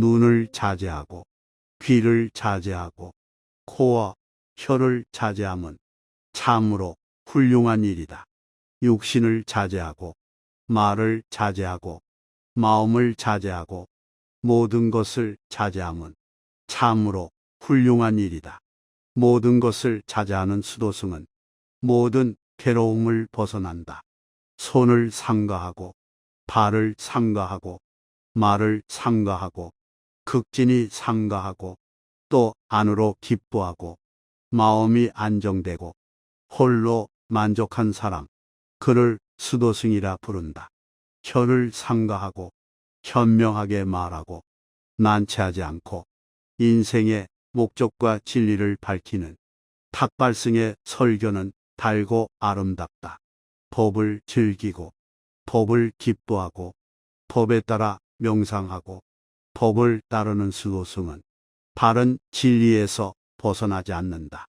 눈을 자제하고 귀를 자제하고 코와 혀를 자제함은 참으로 훌륭한 일이다. 육신을 자제하고 말을 자제하고 마음을 자제하고 모든 것을 자제함은 참으로 훌륭한 일이다. 모든 것을 자제하는 수도승은 모든 괴로움을 벗어난다. 손을 상가하고 발을 상가하고 말을 상가하고 극진히 상가하고 또 안으로 기뻐하고 마음이 안정되고 홀로 만족한 사람, 그를 수도승이라 부른다. 혀를 상가하고 현명하게 말하고 난처하지 않고 인생의 목적과 진리를 밝히는 탁발승의 설교는 달고 아름답다. 법을 즐기고 법을 기뻐하고 법에 따라 명상하고 법을 따르는 수도승은 바른 진리에서 벗어나지 않는다.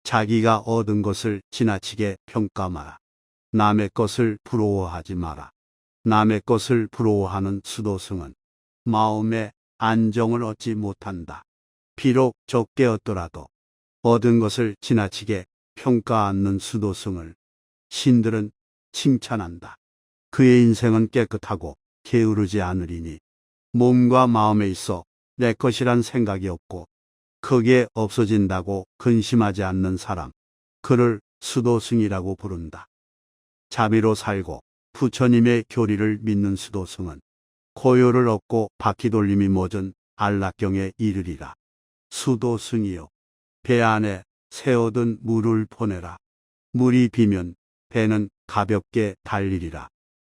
자기가 얻은 것을 지나치게 평가 마라. 남의 것을 부러워하지 마라. 남의 것을 부러워하는 수도승은 마음의 안정을 얻지 못한다. 비록 적게 얻더라도 얻은 것을 지나치게 평가 않는 수도승을 신들은 칭찬한다. 그의 인생은 깨끗하고 게으르지 않으리니 몸과 마음에 있어 내 것이란 생각이 없고 그게 없어진다고 근심하지 않는 사람, 그를 수도승이라고 부른다. 자비로 살고 부처님의 교리를 믿는 수도승은 고요를 얻고 바퀴돌림이 멎은 안락경에 이르리라. 수도승이여, 배 안에 새어든 물을 보내라. 물이 비면 배는 가볍게 달리리라.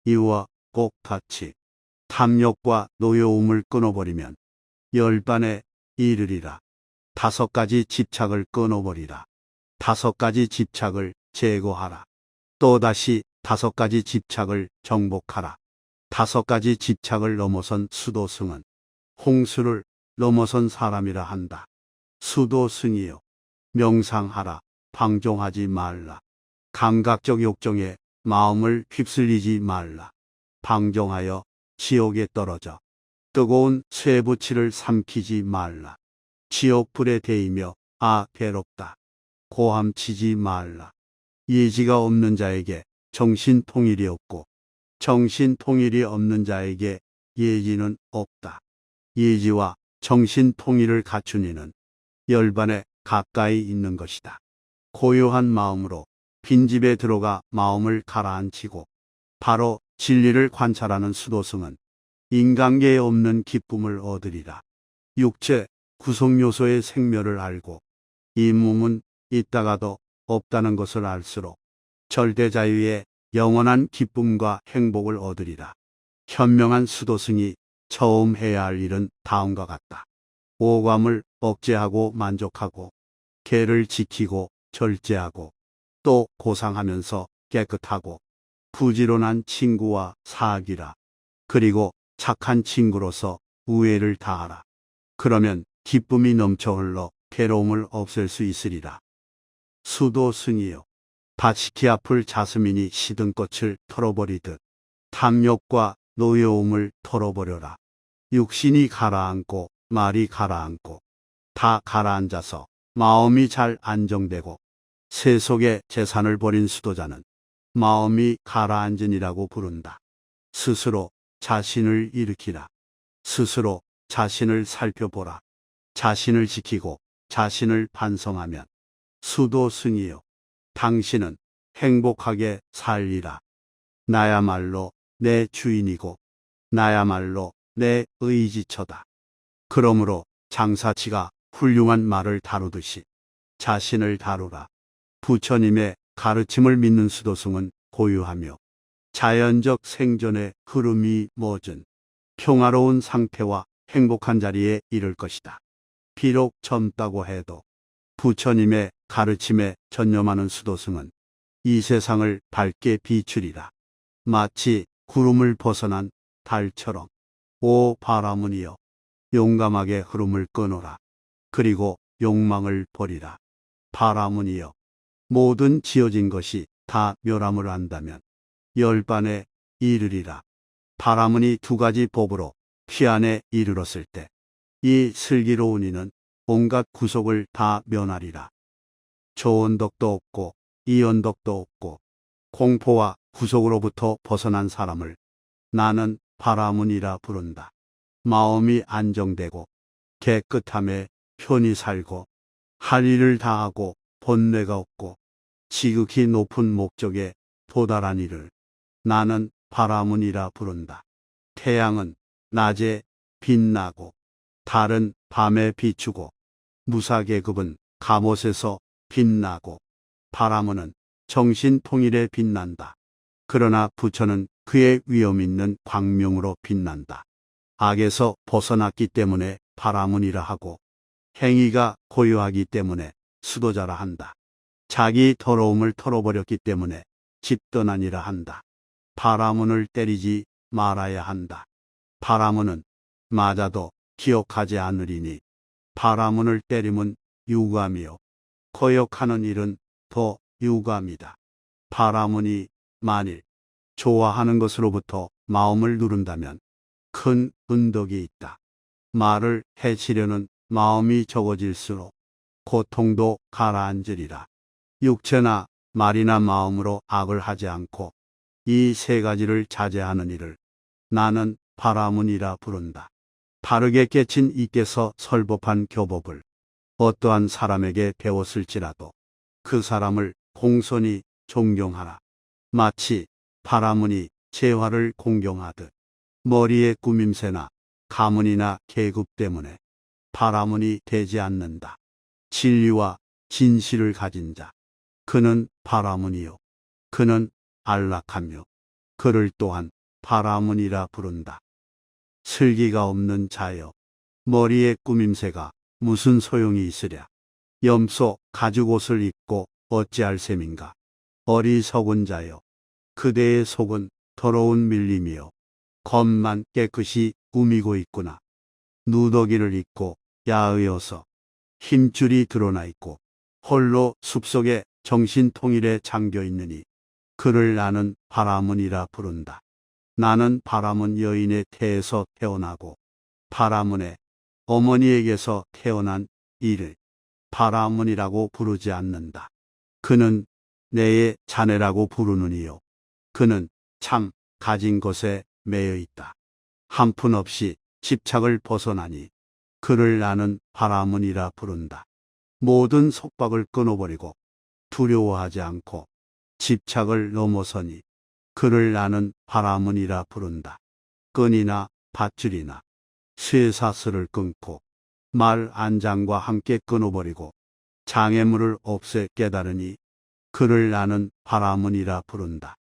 이와 똑같이 탐욕과 노여움을 끊어버리면 열반에 이르리라. 5가지 집착을 끊어버리라. 5가지 집착을 제거하라. 또다시 5가지 집착을 정복하라. 5가지 집착을 넘어선 수도승은 홍수를 넘어선 사람이라 한다. 수도승이여, 명상하라. 방종하지 말라. 감각적 욕정에 마음을 휩쓸리지 말라. 방종하여 지옥에 떨어져 뜨거운 쇠붙이를 삼키지 말라. 지옥불에 데이며 괴롭다. 고함치지 말라. 예지가 없는 자에게 정신통일이 없고 정신통일이 없는 자에게 예지는 없다. 예지와 정신통일을 갖춘 이는 열반에 가까이 있는 것이다. 고요한 마음으로 빈집에 들어가 마음을 가라앉히고 바로 진리를 관찰하는 수도승은 인간계에 없는 기쁨을 얻으리라. 육체 구성요소의 생멸을 알고 이 몸은 있다가도 없다는 것을 알수록 절대자유의 영원한 기쁨과 행복을 얻으리라. 현명한 수도승이 처음 해야 할 일은 다음과 같다. 오감을 억제하고 만족하고 계를 지키고 절제하고 또 고상하면서 깨끗하고 부지런한 친구와 사귀라. 그리고 착한 친구로서 우애를 다하라. 그러면 기쁨이 넘쳐 흘러 괴로움을 없앨 수 있으리라. 수도승이여, 다시키 앞을 자스민이 시든 꽃을 털어버리듯 탐욕과 노여움을 털어버려라. 육신이 가라앉고 말이 가라앉고 다 가라앉아서 마음이 잘 안정되고 세속의 재산을 버린 수도자는 마음이 가라앉으니라고 부른다. 스스로 자신을 일으키라. 스스로 자신을 살펴보라. 자신을 지키고 자신을 반성하면 수도승이여, 당신은 행복하게 살리라. 나야말로 내 주인이고 나야말로 내 의지처다. 그러므로 장사치가 훌륭한 말을 다루듯이 자신을 다루라. 부처님의 가르침을 믿는 수도승은 고요하며 자연적 생존의 흐름이 멎은 평화로운 상태와 행복한 자리에 이를 것이다. 비록 젊다고 해도 부처님의 가르침에 전념하는 수도승은 이 세상을 밝게 비추리라. 마치 구름을 벗어난 달처럼. 오 바라문이여, 용감하게 흐름을 끊어라. 그리고 욕망을 버리라. 바라문이여, 모든 지어진 것이 다 멸함을 안다면 열반에 이르리라. 바라문이 2가지 법으로 피 안에 이르렀을 때 이 슬기로운 이는 온갖 구속을 다 면하리라. 저 언덕도 없고 이 언덕도 없고 공포와 구속으로부터 벗어난 사람을 나는 바라문이라 부른다. 마음이 안정되고 깨끗함에 편히 살고 할 일을 다하고 번뇌가 없고 지극히 높은 목적에 도달한 이를 나는 바라문이라 부른다. 태양은 낮에 빛나고 달은 밤에 비추고 무사계급은 갑옷에서 빛나고 바라문은 정신통일에 빛난다. 그러나 부처는 그의 위엄 있는 광명으로 빛난다. 악에서 벗어났기 때문에 바라문이라 하고 행위가 고요하기 때문에 수도자라 한다. 자기 더러움을 털어버렸기 때문에 집떠나니라 한다. 바라문을 때리지 말아야 한다. 바라문은 맞아도 기억하지 않으리니 바라문을 때림은 유감이요 거역하는 일은 더 유감이다. 바라문이 만일 좋아하는 것으로부터 마음을 누른다면 큰 은덕이 있다. 말을 해치려는 마음이 적어질수록 고통도 가라앉으리라. 육체나 말이나 마음으로 악을 하지 않고 이 세 가지를 자제하는 이를 나는 바라문이라 부른다. 바르게 깨친 이께서 설법한 교법을 어떠한 사람에게 배웠을지라도 그 사람을 공손히 존경하라. 마치 바라문이 재화를 공경하듯 머리에 꾸밈새나 가문이나 계급 때문에 바라문이 되지 않는다. 진리와 진실을 가진 자, 그는 바라문이요. 그는 안락하며 그를 또한 바라문이라 부른다. 슬기가 없는 자여, 머리에 꾸밈새가 무슨 소용이 있으랴. 염소 가죽옷을 입고 어찌할 셈인가. 어리석은 자여, 그대의 속은 더러운 밀림이요 겉만 깨끗이 꾸미고 있구나. 누더기를 입고 야의어서 힘줄이 드러나 있고 홀로 숲속에 정신통일에 잠겨 있느니 그를 나는 바라문이라 부른다. 나는 바라문 여인의 태에서 태어나고 바라문의 어머니에게서 태어난 이를 바라문이라고 부르지 않는다. 그는 내의 자네라고 부르느니요. 그는 참 가진 것에 매여 있다. 한푼 없이 집착을 벗어나니 그를 나는 바라문이라 부른다. 모든 속박을 끊어버리고 두려워하지 않고 집착을 넘어서니 그를 나는 바라문이라 부른다. 끈이나 밧줄이나 쇠사슬을 끊고 말 안장과 함께 끊어버리고 장애물을 없애 깨달으니 그를 나는 바라문이라 부른다.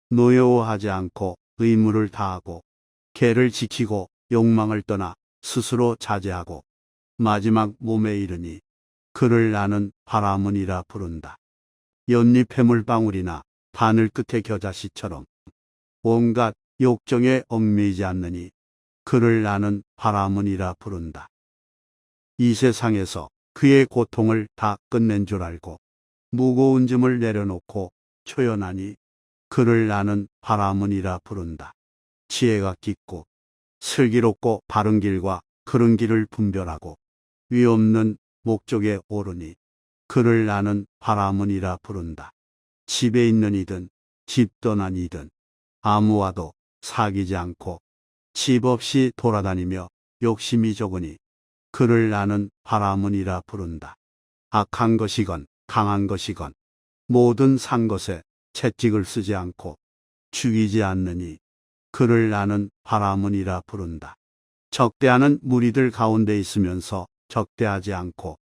노여워하지 않고 의무를 다하고 계를 지키고 욕망을 떠나 스스로 자제하고 마지막 몸에 이르니 그를 나는 바라문이라 부른다. 연잎 해물방울이나 바늘 끝의 겨자씨처럼 온갖 욕정에 얽매이지 않느니 그를 나는 바라문이라 부른다. 이 세상에서 그의 고통을 다 끝낸 줄 알고 무거운 짐을 내려놓고 초연하니 그를 나는 바라문이라 부른다. 지혜가 깊고 슬기롭고 바른 길과 그른 길을 분별하고 위 없는 목적에 오르니 그를 나는 바라문이라 부른다. 집에 있는 이든 집 떠난 이든 아무와도 사귀지 않고 집 없이 돌아다니며 욕심이 적으니 그를 나는 바라문이라 부른다. 악한 것이건 강한 것이건 모든 산 것에 채찍을 쓰지 않고 죽이지 않느니 그를 나는 바라문이라 부른다. 적대하는 무리들 가운데 있으면서 적대하지 않고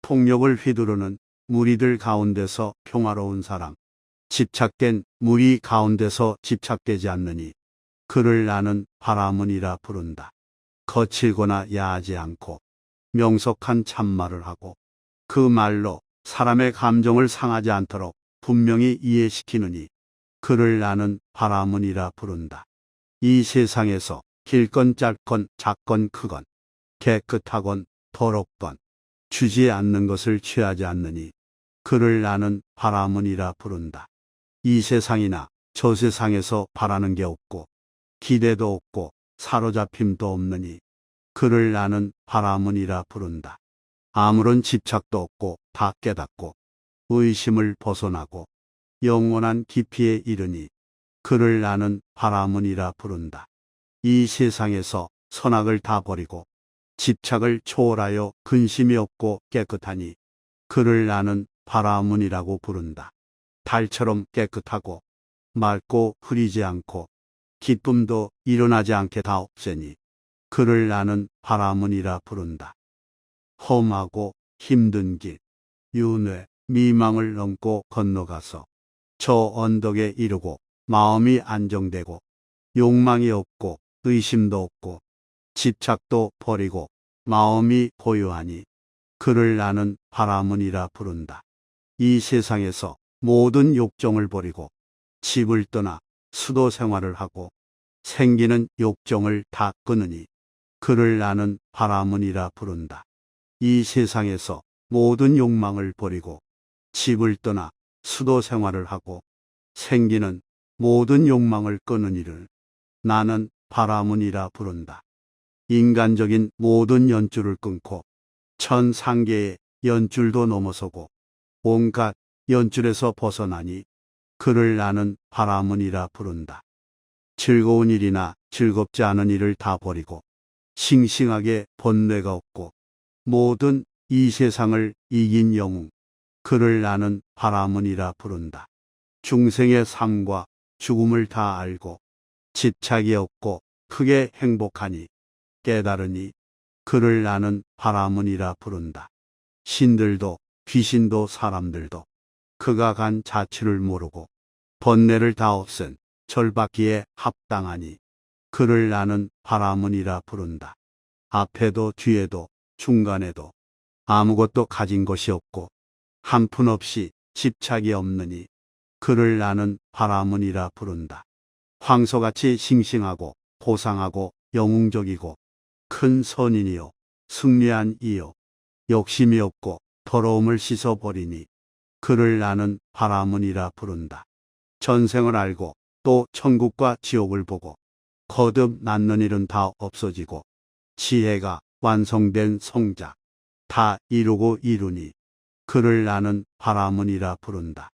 폭력을 휘두르는 무리들 가운데서 평화로운 사람, 집착된 무리 가운데서 집착되지 않느니 그를 나는 바라문이라 부른다. 거칠거나 야하지 않고 명석한 참말을 하고 그 말로 사람의 감정을 상하지 않도록 분명히 이해시키느니 그를 나는 바라문이라 부른다. 이 세상에서 길건 짧건 작건 크건 깨끗하건 더럽건 주지 않는 것을 취하지 않느니 그를 나는 바라문이라 부른다. 이 세상이나 저 세상에서 바라는 게 없고 기대도 없고 사로잡힘도 없느니 그를 나는 바라문이라 부른다. 아무런 집착도 없고 다 깨닫고 의심을 벗어나고 영원한 깊이에 이르니 그를 나는 바라문이라 부른다. 이 세상에서 선악을 다 버리고 집착을 초월하여 근심이 없고 깨끗하니 그를 나는 바라문이라고 부른다. 달처럼 깨끗하고 맑고 흐리지 않고 기쁨도 일어나지 않게 다 없애니 그를 나는 바라문이라 부른다. 험하고 힘든 길, 윤회, 미망을 넘고 건너가서 저 언덕에 이르고 마음이 안정되고 욕망이 없고 의심도 없고 집착도 버리고 마음이 고요하니 그를 나는 바라문이라 부른다. 이 세상에서 모든 욕정을 버리고 집을 떠나 수도 생활을 하고 생기는 욕정을 다 끊으니 그를 나는 바라문이라 부른다. 이 세상에서 모든 욕망을 버리고 집을 떠나 수도 생활을 하고 생기는 모든 욕망을 끊은 이를 나는 바라문이라 부른다. 인간적인 모든 연줄을 끊고 천상계의 연줄도 넘어서고 온갖 연줄에서 벗어나니 그를 나는 바라문이라 부른다. 즐거운 일이나 즐겁지 않은 일을 다 버리고 싱싱하게 번뇌가 없고 모든 이 세상을 이긴 영웅, 그를 나는 바라문이라 부른다. 중생의 삶과 죽음을 다 알고 집착이 없고 크게 행복하니 깨달으니 그를 나는 바라문이라 부른다. 신들도 귀신도 사람들도 그가 간 자취를 모르고 번뇌를 다 없앤 절받기에 합당하니 그를 나는 바라문이라 부른다. 앞에도 뒤에도 중간에도 아무것도 가진 것이 없고 한 푼 없이 집착이 없느니 그를 나는 바라문이라 부른다. 황소같이 싱싱하고 고상하고 영웅적이고 큰 선인이요 승리한 이요 욕심이 없고 더러움을 씻어버리니 그를 나는 바라문이라 부른다. 전생을 알고 또 천국과 지옥을 보고 거듭 낳는 일은 다 없어지고 지혜가 완성된 성자 다 이루고 이루니 그를 나는 바라문이라 부른다.